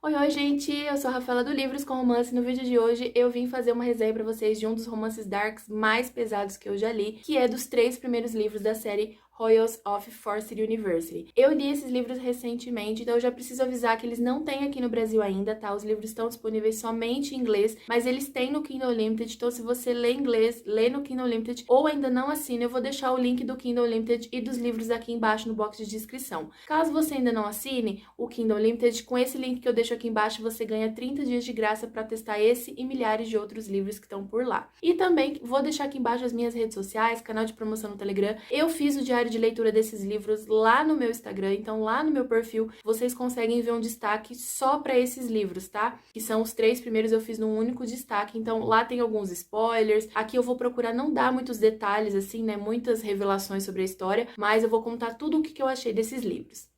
Oi, gente! Eu sou a Rafaela do Livros com Romance. No vídeo de hoje eu vim fazer uma resenha pra vocês de um dos romances darks mais pesados que eu já li, que é dos 3 primeiros livros da série Royals of Forced University. Eu li esses livros recentemente, então eu já preciso avisar que eles não têm aqui no Brasil ainda, tá? Os livros estão disponíveis somente em inglês, mas eles têm no Kindle Unlimited, então se você lê inglês, lê no Kindle Unlimited ou ainda não assina, eu vou deixar o link do Kindle Unlimited e dos livros aqui embaixo no box de descrição. Caso você ainda não assine o Kindle Unlimited, com esse link que eu deixo aqui embaixo, você ganha 30 dias de graça para testar esse e milhares de outros livros que estão por lá. E também vou deixar aqui embaixo as minhas redes sociais, canal de promoção no Telegram. Eu fiz o diário de leitura desses livros lá no meu Instagram, então lá no meu perfil vocês conseguem ver um destaque só para esses livros, tá? Que são os 3 primeiros, eu fiz num único destaque, então lá tem alguns spoilers. Aqui eu vou procurar não dar muitos detalhes assim, né, muitas revelações sobre a história, mas eu vou contar tudo o que eu achei desses livros.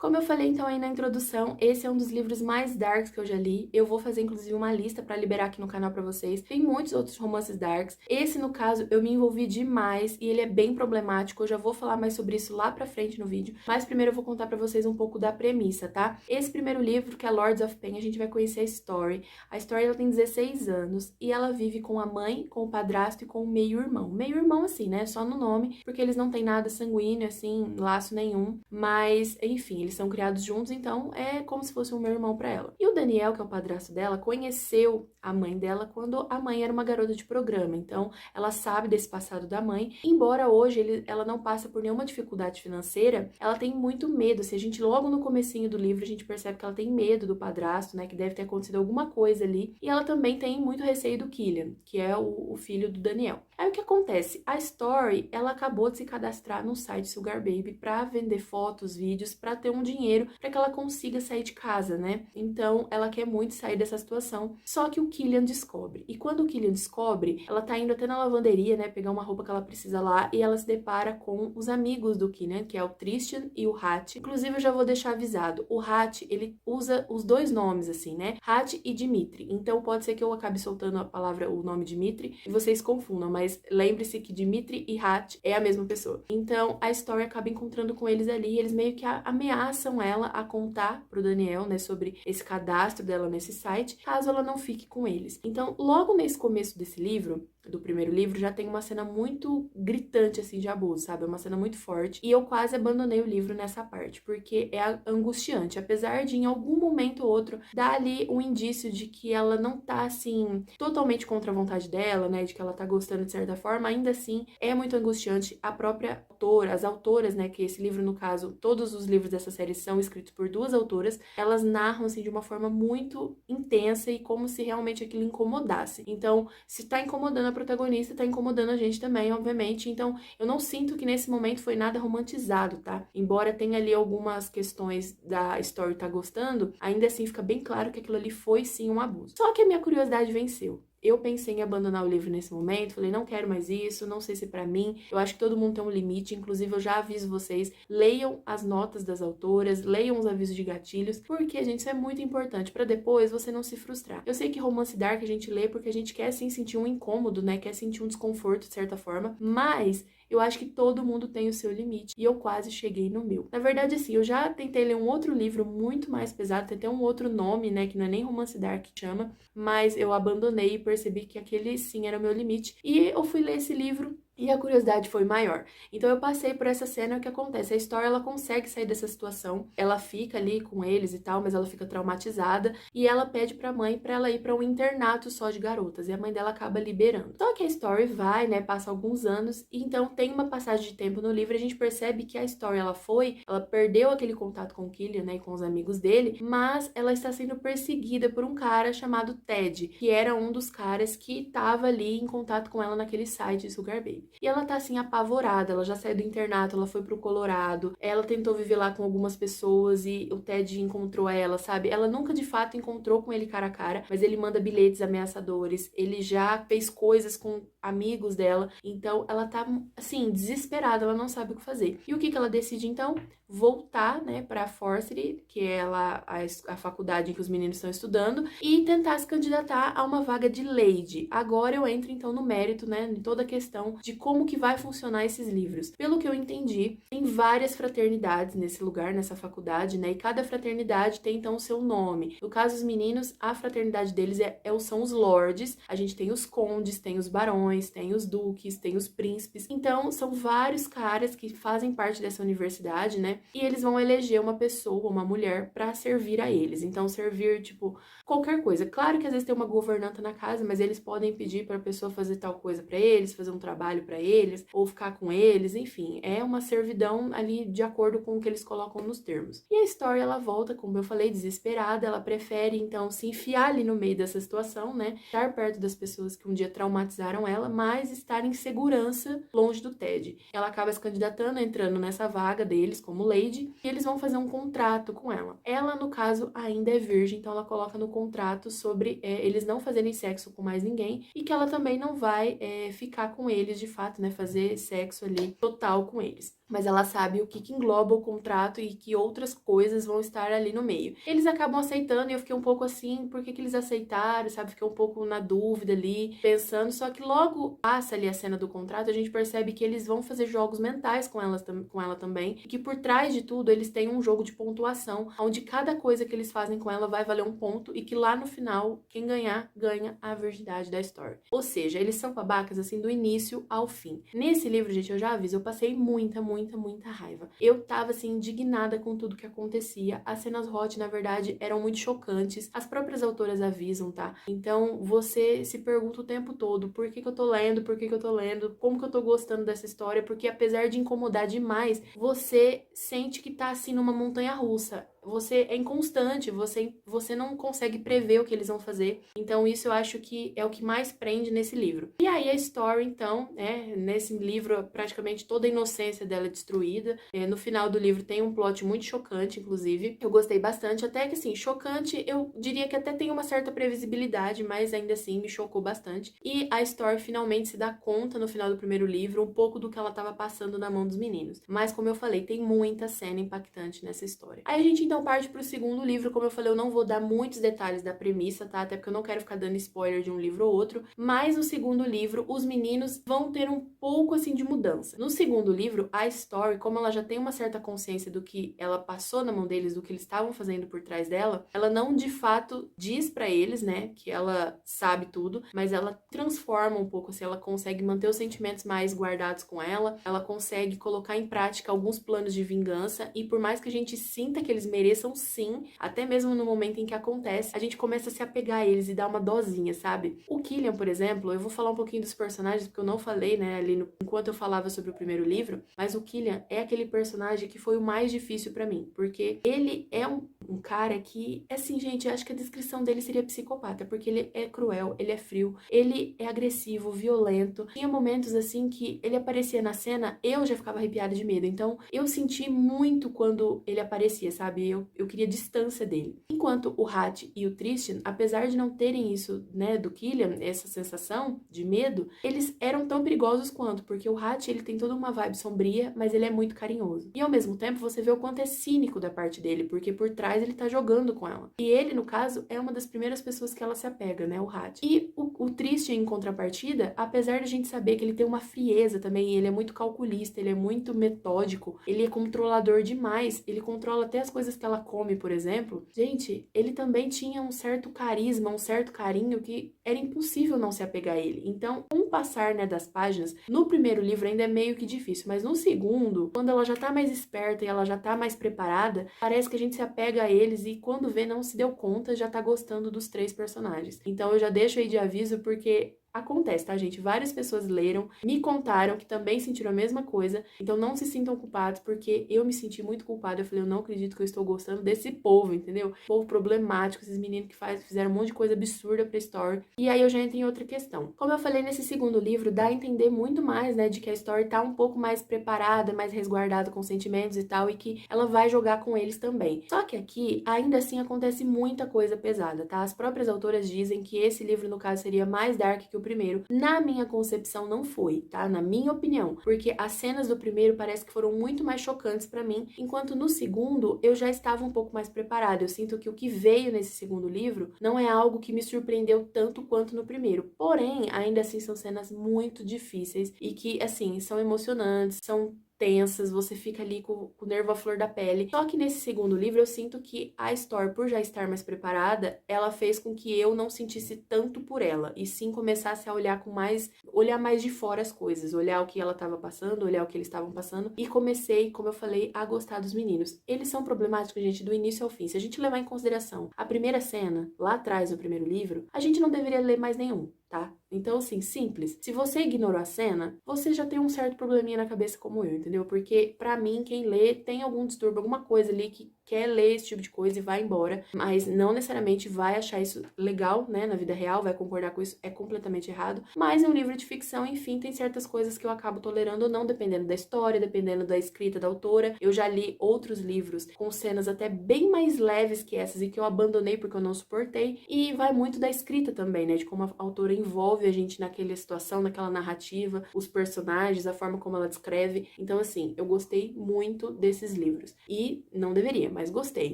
Como eu falei então aí na introdução, esse é um dos livros mais darks que eu já li. Eu vou fazer inclusive uma lista pra liberar aqui no canal pra vocês. Tem muitos outros romances darks. Esse, no caso, eu me envolvi demais e ele é bem problemático. Eu já vou falar mais sobre isso lá pra frente no vídeo. Mas primeiro eu vou contar pra vocês um pouco da premissa, tá? Esse primeiro livro, que é Lords of Pain, a gente vai conhecer a Story. A Story, ela tem 16 anos e ela vive com a mãe, com o padrasto e com o meio-irmão. Meio-irmão assim, né? Só no nome, porque eles não têm nada sanguíneo, assim, laço nenhum. Mas, enfim, eles são criados juntos, então é como se fosse um meu irmão para ela. E o Daniel, que é o padrasto dela, conheceu a mãe dela quando a mãe era uma garota de programa, então ela sabe desse passado da mãe. Embora hoje ela não passa por nenhuma dificuldade financeira, ela tem muito medo. Se a gente logo no comecinho do livro a gente percebe que ela tem medo do padrasto, né, que deve ter acontecido alguma coisa ali. E ela também tem muito receio do Killian, que é o filho do Daniel. Aí o que acontece? A Story, ela acabou de se cadastrar no site Sugar Baby para vender fotos, vídeos, para ter um dinheiro para que ela consiga sair de casa, né? Então, ela quer muito sair dessa situação. Só que o Killian descobre. E quando o Killian descobre, ela tá indo até na lavanderia, né, pegar uma roupa que ela precisa lá, e ela se depara com os amigos do Killian, que é o Tristan e o Hat. Inclusive, eu já vou deixar avisado, o Hat, ele usa os dois nomes, assim, né? Hat e Dimitri. Então, pode ser que eu acabe soltando a palavra, o nome Dimitri, e vocês confundam, mas lembre-se que Dimitri e Hat é a mesma pessoa. Então, a Story acaba encontrando com eles ali, e eles meio que ameaçam ela a contar pro Daniel, né, sobre esse cadastro dela nesse site, caso ela não fique com eles. Então, logo nesse começo desse livro, do primeiro livro, já tem uma cena muito gritante, assim, de abuso, sabe? É uma cena muito forte. E eu quase abandonei o livro nessa parte, porque é angustiante. Apesar de, em algum momento ou outro, dar ali um indício de que ela não tá, assim, totalmente contra a vontade dela, né? De que ela tá gostando de certa forma, ainda assim, é muito angustiante. A própria autora, as autoras, né? Que esse livro, no caso, todos os livros dessa série são escritos por 2 autoras, elas narram, assim, de uma forma muito intensa e como se realmente aquilo incomodasse. Então, se tá incomodando a protagonista, tá incomodando a gente também, obviamente. Então, eu não sinto que nesse momento foi nada romantizado, tá? Embora tenha ali algumas questões da Story tá gostando, ainda assim fica bem claro que aquilo ali foi sim um abuso. Só que a minha curiosidade venceu. Eu pensei em abandonar o livro nesse momento, falei, não quero mais isso, não sei se é pra mim, eu acho que todo mundo tem um limite, inclusive eu já aviso vocês, leiam as notas das autoras, leiam os avisos de gatilhos, porque, gente, isso é muito importante, pra depois você não se frustrar. Eu sei que romance dark a gente lê porque a gente quer, sim, sentir um incômodo, né, quer sentir um desconforto, de certa forma, mas eu acho que todo mundo tem o seu limite e eu quase cheguei no meu. Na verdade, assim, eu já tentei ler um outro livro muito mais pesado, tem até um outro nome, né, que não é nem romance dark que chama, mas eu abandonei e percebi que aquele sim era o meu limite. E eu fui ler esse livro e a curiosidade foi maior. Então eu passei por essa cena. O que acontece? A história, ela consegue sair dessa situação, ela fica ali com eles e tal, mas ela fica traumatizada e ela pede pra mãe pra ela ir pra um internato só de garotas e a mãe dela acaba liberando. Só que a Story vai, né, passa alguns anos e então tem uma passagem de tempo no livro e a gente percebe que a Story, ela perdeu aquele contato com o Killian, né, e com os amigos dele, mas ela está sendo perseguida por um cara chamado Ted, que era um dos caras que tava ali em contato com ela naquele site Sugar Baby. E ela tá assim apavorada, ela já saiu do internato, ela foi pro Colorado, ela tentou viver lá com algumas pessoas e o Ted encontrou ela, sabe? Ela nunca de fato encontrou com ele cara a cara, mas ele manda bilhetes ameaçadores, ele já fez coisas com amigos dela. Então ela tá, assim, desesperada, ela não sabe o que fazer. E o que ela decide então? Voltar, né, pra Forsyth, que é a faculdade em que os meninos estão estudando, e tentar se candidatar a uma vaga de Lady. Agora eu entro então no mérito, né, em toda a questão de como que vai funcionar esses livros. Pelo que eu entendi, tem várias fraternidades nesse lugar, nessa faculdade, né, e cada fraternidade tem então o seu nome. No caso dos meninos, a fraternidade deles são os lords, a gente tem os condes, tem os barões, tem os duques, tem os príncipes. Então, são vários caras que fazem parte dessa universidade, né? E eles vão eleger uma pessoa, uma mulher, pra servir a eles. Então, servir, tipo, qualquer coisa. Claro que às vezes tem uma governanta na casa, mas eles podem pedir pra pessoa fazer tal coisa pra eles, fazer um trabalho pra eles, ou ficar com eles, enfim. É uma servidão ali de acordo com o que eles colocam nos termos. E a história, ela volta, como eu falei, desesperada. Ela prefere, então, se enfiar ali no meio dessa situação, né? Estar perto das pessoas que um dia traumatizaram ela, mas estar em segurança longe do Ted. Ela acaba se candidatando, entrando nessa vaga deles como Lady, e eles vão fazer um contrato com ela. Ela, no caso, ainda é virgem, então ela coloca no contrato sobre eles não fazerem sexo com mais ninguém e que ela também não vai ficar com eles de fato, né? Fazer sexo ali total com eles. Mas ela sabe o que engloba o contrato e que outras coisas vão estar ali no meio. Eles acabam aceitando e eu fiquei um pouco assim, por que eles aceitaram, sabe? Fiquei um pouco na dúvida ali, pensando, só que logo passa ali a cena do contrato, a gente percebe que eles vão fazer jogos mentais com ela também, e que por trás de tudo eles têm um jogo de pontuação, onde cada coisa que eles fazem com ela vai valer um ponto e que lá no final, quem ganhar, ganha a virgindade da história. Ou seja, eles são babacas assim do início ao fim. Nesse livro, gente, eu já aviso, eu passei muita raiva. Eu tava assim indignada com tudo que acontecia. As cenas hot, na verdade, eram muito chocantes. As próprias autoras avisam, tá? Então, você se pergunta o tempo todo, por que eu tô lendo? Por que eu tô lendo? Como que eu tô gostando dessa história? Porque apesar de incomodar demais, você sente que tá assim numa montanha russa. Você é inconstante, você não consegue prever o que eles vão fazer. Então, isso eu acho que é o que mais prende nesse livro. E aí, a Story, então, nesse livro, praticamente toda a inocência dela é destruída. No final do livro tem um plot muito chocante, inclusive. Eu gostei bastante, até que, assim, chocante, eu diria que até tem uma certa previsibilidade, mas ainda assim me chocou bastante. E a Story finalmente se dá conta, no final do primeiro livro, um pouco do que ela estava passando na mão dos meninos. Mas, como eu falei, tem muita cena impactante nessa história. Aí a gente, então, parte pro segundo livro. Como eu falei, eu não vou dar muitos detalhes da premissa, tá? Até porque eu não quero ficar dando spoiler de um livro ou outro. Mas no segundo livro, os meninos vão ter um pouco, assim, de mudança. No segundo livro, a Story, como ela já tem uma certa consciência do que ela passou na mão deles, do que eles estavam fazendo por trás dela, ela não, de fato, diz pra eles, né, que ela sabe tudo, mas ela transforma um pouco, assim, ela consegue manter os sentimentos mais guardados com ela consegue colocar em prática alguns planos de vingança, e por mais que a gente sinta que eles mereçam sim, até mesmo no momento em que acontece, a gente começa a se apegar a eles e dar uma dosinha, sabe? O Killian, por exemplo, eu vou falar um pouquinho dos personagens, porque eu não falei, né, ali enquanto eu falava sobre o primeiro livro, mas o Killian é aquele personagem que foi o mais difícil pra mim, porque ele é um cara que, assim, gente, eu acho que a descrição dele seria psicopata, porque ele é cruel, ele é frio, ele é agressivo, violento. Tinha momentos, assim, que ele aparecia na cena, eu já ficava arrepiada de medo, então eu senti muito quando ele aparecia, sabe? Eu queria distância dele. Enquanto o Hat e o Tristan, apesar de não terem isso, né, do Killian, essa sensação de medo, eles eram tão perigosos quanto, porque o Hat, ele tem toda uma vibe sombria, mas ele é muito carinhoso. E ao mesmo tempo, você vê o quanto é cínico da parte dele, porque por trás ele tá jogando com ela. E ele, no caso, é uma das primeiras pessoas que ela se apega, né, o Hat. E o Tristan, em contrapartida, apesar de a gente saber que ele tem uma frieza também, ele é muito calculista, ele é muito metódico, ele é controlador demais, ele controla até as coisas que ela come, por exemplo. Gente, ele também tinha um certo carisma, um certo carinho que era impossível não se apegar a ele. Então, com o passar, né, das páginas, no primeiro livro ainda é meio que difícil, mas no segundo, quando ela já tá mais esperta e ela já tá mais preparada, parece que a gente se apega a eles e quando vê não se deu conta, já tá gostando dos três personagens. Então eu já deixo aí de aviso porque acontece, tá, gente? Várias pessoas leram, me contaram que também sentiram a mesma coisa, então não se sintam culpados, porque eu me senti muito culpada. Eu falei, eu não acredito que eu estou gostando desse povo, entendeu? Povo problemático, esses meninos que fizeram um monte de coisa absurda pra Story. E aí eu já entro em outra questão. Como eu falei, nesse segundo livro, dá a entender muito mais, né, de que a Story tá um pouco mais preparada, mais resguardada com sentimentos e tal, e que ela vai jogar com eles também. Só que aqui, ainda assim, acontece muita coisa pesada, tá? As próprias autoras dizem que esse livro, no caso, seria mais dark que o primeiro. Na minha concepção não foi, tá? Na minha opinião, porque as cenas do primeiro parece que foram muito mais chocantes pra mim, enquanto no segundo eu já estava um pouco mais preparada. Eu sinto que o que veio nesse segundo livro não é algo que me surpreendeu tanto quanto no primeiro. Porém, ainda assim são cenas muito difíceis e que, assim, são emocionantes, são tensas, você fica ali com o nervo à flor da pele. Só que nesse segundo livro eu sinto que a Story, por já estar mais preparada, ela fez com que eu não sentisse tanto por ela, e sim começasse a olhar mais de fora as coisas, olhar o que ela estava passando, olhar o que eles estavam passando, e comecei, como eu falei, a gostar dos meninos. Eles são problemáticos, gente, do início ao fim. Se a gente levar em consideração a primeira cena, lá atrás no primeiro livro, a gente não deveria ler mais nenhum, tá? Então, assim, simples. Se você ignorou a cena, você já tem um certo probleminha na cabeça como eu, entendeu? Porque, pra mim, quem lê tem algum distúrbio, alguma coisa ali que quer ler esse tipo de coisa e vai embora, mas não necessariamente vai achar isso legal, né, na vida real, vai concordar com isso, é completamente errado. Mas é um livro de ficção, enfim, tem certas coisas que eu acabo tolerando ou não, dependendo da história, dependendo da escrita da autora. Eu já li outros livros com cenas até bem mais leves que essas e que eu abandonei porque eu não suportei, e vai muito da escrita também, né, de como a autora envolve a gente naquela situação, naquela narrativa, os personagens, a forma como ela descreve. Então, assim, eu gostei muito desses livros. E não deveria, mas gostei,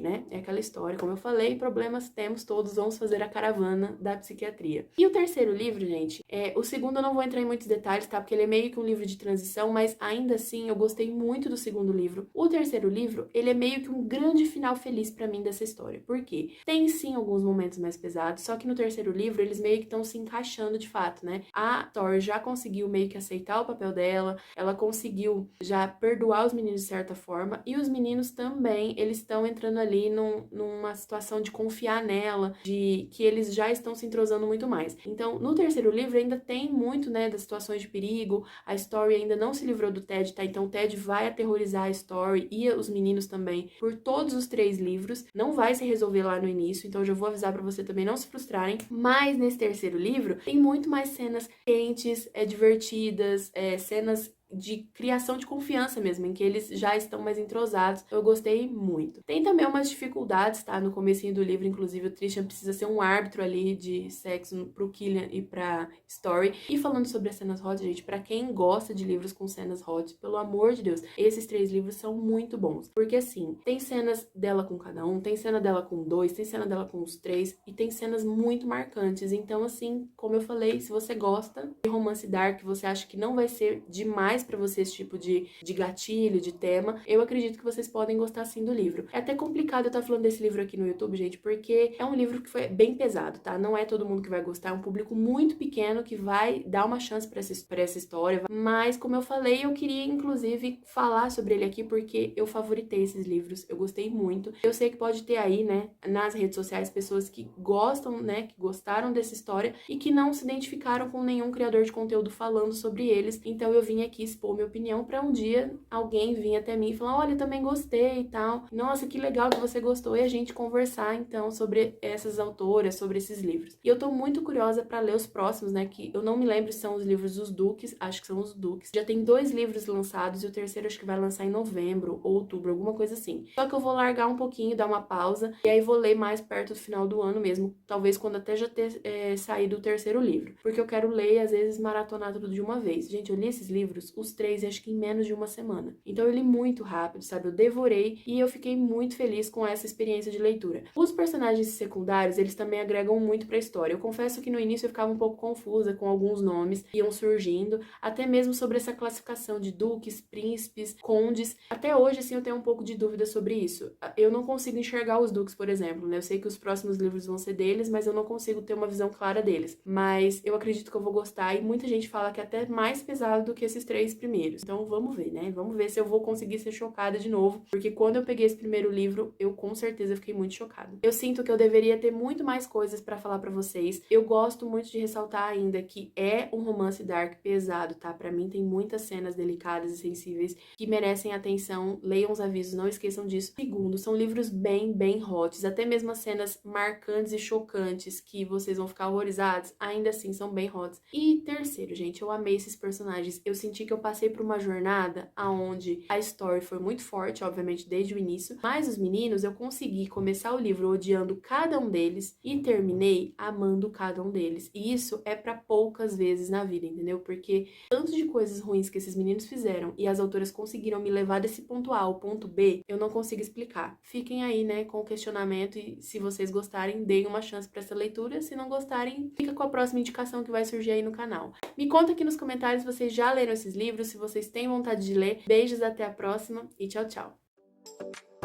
né? É aquela história, como eu falei, problemas temos todos, vamos fazer a caravana da psiquiatria. E o terceiro livro, gente, o segundo eu não vou entrar em muitos detalhes, tá? Porque ele é meio que um livro de transição, mas ainda assim eu gostei muito do segundo livro. O terceiro livro, ele é meio que um grande final feliz pra mim dessa história. Por quê? Tem sim alguns momentos mais pesados, só que no terceiro livro eles meio que estão se encaixando de fato, né? A Tor já conseguiu meio que aceitar o papel dela, ela conseguiu já perdoar os meninos de certa forma, e os meninos também, eles estão entrando ali numa situação de confiar nela, de que eles já estão se entrosando muito mais. Então, no terceiro livro ainda tem muito, né, das situações de perigo, a Story ainda não se livrou do Ted, tá? Então o Ted vai aterrorizar a Story e os meninos também por todos os 3 livros, não vai se resolver lá no início, então eu já vou avisar pra você também não se frustrarem, mas nesse terceiro livro tem muito mais cenas quentes, divertidas, cenas de criação de confiança mesmo, em que eles já estão mais entrosados. Eu gostei muito. Tem também umas dificuldades, tá? No comecinho do livro, inclusive, o Tristan precisa ser um árbitro ali de sexo pro Killian e pra Story. E falando sobre as cenas hot, gente, pra quem gosta de livros com cenas hot, pelo amor de Deus, esses 3 livros são muito bons. Porque, assim, tem cenas dela com cada um, tem cena dela com 2, tem cena dela com os 3, e tem cenas muito marcantes. Então, assim, como eu falei, se você gosta de romance dark, você acha que não vai ser demais pra você esse tipo de gatilho, de tema, eu acredito que vocês podem gostar sim do livro. É até complicado eu estar falando desse livro aqui no YouTube, gente, porque é um livro que foi bem pesado, tá? Não é todo mundo que vai gostar, é um público muito pequeno que vai dar uma chance pra essa história, mas como eu falei, eu queria inclusive falar sobre ele aqui porque eu favoritei esses livros, eu gostei muito. Eu sei que pode ter aí, né, nas redes sociais pessoas que gostam, né, que gostaram dessa história e que não se identificaram com nenhum criador de conteúdo falando sobre eles, então eu vim aqui expor minha opinião pra um dia alguém vir até mim e falar, olha, eu também gostei e tal, nossa, que legal que você gostou, e a gente conversar então sobre essas autoras, sobre esses livros. E eu tô muito curiosa pra ler os próximos, né, que eu não me lembro se são os livros dos Duques, acho que são os Duques. Já tem 2 livros lançados e o terceiro acho que vai lançar em novembro ou outubro, alguma coisa assim. Só que eu vou largar um pouquinho, dar uma pausa, e aí vou ler mais perto do final do ano mesmo, talvez quando até já ter saído o terceiro livro, porque eu quero ler e às vezes maratonar tudo de uma vez. Gente, eu li esses livros, os 3, acho que em menos de uma semana. Então eu li muito rápido, sabe? Eu devorei e eu fiquei muito feliz com essa experiência de leitura. Os personagens secundários, eles também agregam muito pra história. Eu confesso que no início eu ficava um pouco confusa com alguns nomes que iam surgindo, até mesmo sobre essa classificação de duques, príncipes, condes. Até hoje, assim, eu tenho um pouco de dúvida sobre isso. Eu não consigo enxergar os duques, por exemplo, né? Eu sei que os próximos livros vão ser deles, mas eu não consigo ter uma visão clara deles. Mas eu acredito que eu vou gostar e muita gente fala que é até mais pesado do que esses 3 primeiros. Então vamos ver, né? Vamos ver se eu vou conseguir ser chocada de novo, porque quando eu peguei esse primeiro livro, eu com certeza fiquei muito chocada. Eu sinto que eu deveria ter muito mais coisas pra falar pra vocês. Eu gosto muito de ressaltar ainda que é um romance dark pesado, tá? Pra mim tem muitas cenas delicadas e sensíveis que merecem atenção. Leiam os avisos, não esqueçam disso. Segundo, são livros bem hots, até mesmo as cenas marcantes e chocantes que vocês vão ficar horrorizados, ainda assim são bem hots. E terceiro, gente, eu amei esses personagens. Eu senti que eu passei por uma jornada aonde a story foi muito forte, obviamente, desde o início, mas os meninos eu consegui começar o livro odiando cada um deles e terminei amando cada um deles. E isso é pra poucas vezes na vida, entendeu? Porque tanto de coisas ruins que esses meninos fizeram e as autoras conseguiram me levar desse ponto A ao ponto B, eu não consigo explicar. Fiquem aí, né, com o questionamento e se vocês gostarem, deem uma chance pra essa leitura. Se não gostarem, fica com a próxima indicação que vai surgir aí no canal. Me conta aqui nos comentários se vocês já leram esses livros, se vocês têm vontade de ler. Beijos, até a próxima e tchau, tchau!